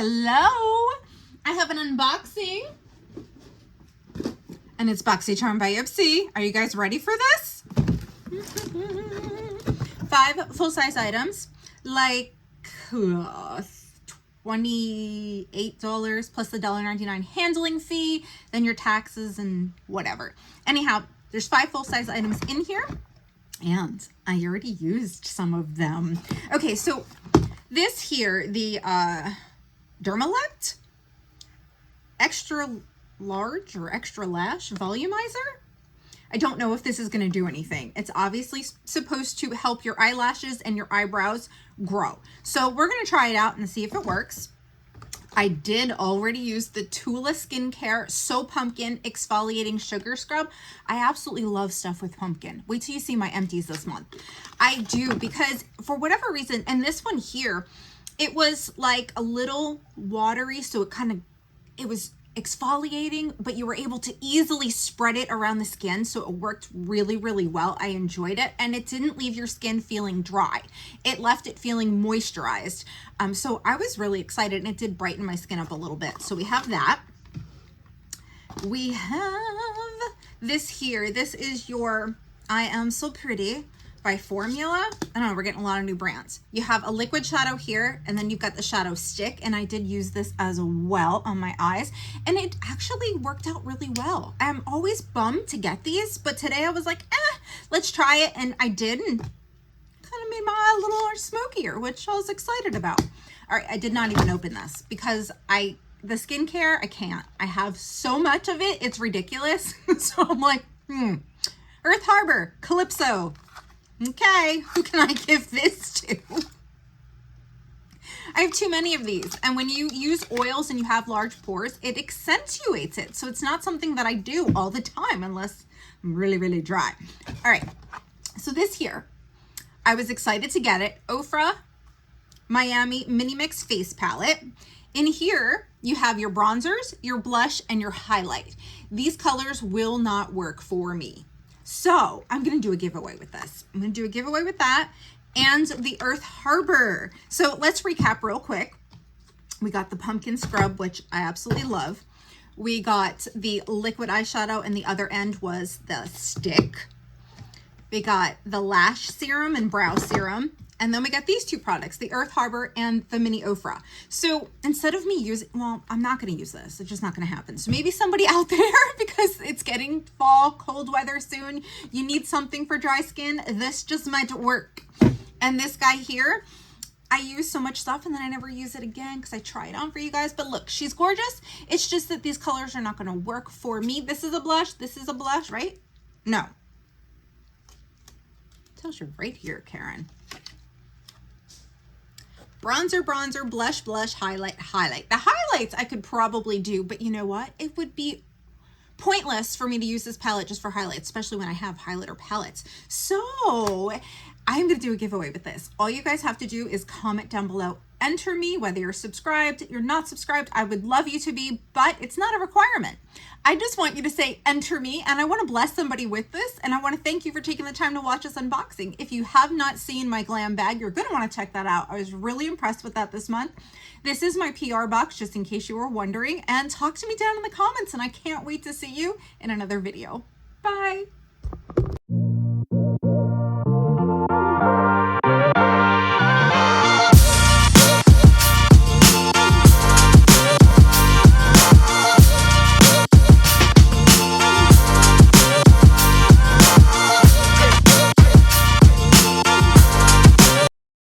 Hello! I have an unboxing. And it's Boxycharm by Ipsy. Are you guys ready for this? 5 full-size items, like $28 plus the $1.99 handling fee, then your taxes and whatever. Anyhow, there's 5 full-size items in here, and I already used some of them. Okay, so this here, the Dermalect extra large or extra lash volumizer. I don't know if this is going to do anything. It's obviously supposed to help your eyelashes and your eyebrows grow. So we're going to try it out and see if it works. I did already use the Tula Skincare So Pumpkin Exfoliating Sugar Scrub. I absolutely love stuff with pumpkin. Wait till you see my empties this month. I do, because for whatever reason, and this one here, it was like a little watery, so it was exfoliating, but you were able to easily spread it around the skin, so it worked really, really well. I enjoyed it, and it didn't leave your skin feeling dry. It left it feeling moisturized. So I was really excited, and it did brighten my skin up a little bit. So we have that. We have this here. This is your I Am So Pretty by Formula. I don't know, we're getting a lot of new brands. You have a liquid shadow here, and then you've got the shadow stick, and I did use this as well on my eyes, and it actually worked out really well. I'm always bummed to get these, but today I was like, let's try it, and I did, and kind of made my eye a little more smokier, which I was excited about. All right, I did not even open this because the skincare, I can't. I have so much of it, it's ridiculous. So I'm like, Earth Harbor, Calypso. Okay, who can I give this to? I have too many of these, and when you use oils and you have large pores, it accentuates it. So it's not something that I do all the time unless I'm really, really dry. All right, so this here, I was excited to get it. Ofra Miami Mini Mix Face Palette. In here, you have your bronzers, your blush, and your highlight. These colors will not work for me. So I'm going to do a giveaway with this. I'm going to do a giveaway with that and the Earth Harbor. So let's recap real quick. We got the pumpkin scrub, which I absolutely love. We got the liquid eyeshadow, and the other end was the stick. We got the lash serum and brow serum. And then we got these 2 products, the Earth Harbor and the Mini Ofra. So instead of me using, well, I'm not going to use this. It's just not going to happen. So maybe somebody out there, because it's getting fall, cold weather soon, you need something for dry skin. This just might work. And this guy here, I use so much stuff and then I never use it again because I try it on for you guys. But look, she's gorgeous. It's just that these colors are not going to work for me. This is a blush. This is a blush, right? No. It tells you right here, Karen. Bronzer, bronzer, blush, blush, highlight, highlight. The highlights I could probably do, but you know what? It would be pointless for me to use this palette just for highlights, especially when I have highlighter palettes. So I'm going to do a giveaway with this. All you guys have to do is comment down below. Enter me, whether you're subscribed, you're not subscribed. I would love you to be, but it's not a requirement. I just want you to say, enter me, and I want to bless somebody with this, and I want to thank you for taking the time to watch this unboxing. If you have not seen my glam bag, you're going to want to check that out. I was really impressed with that this month. This is my PR box, just in case you were wondering, and talk to me down in the comments, and I can't wait to see you in another video. Bye.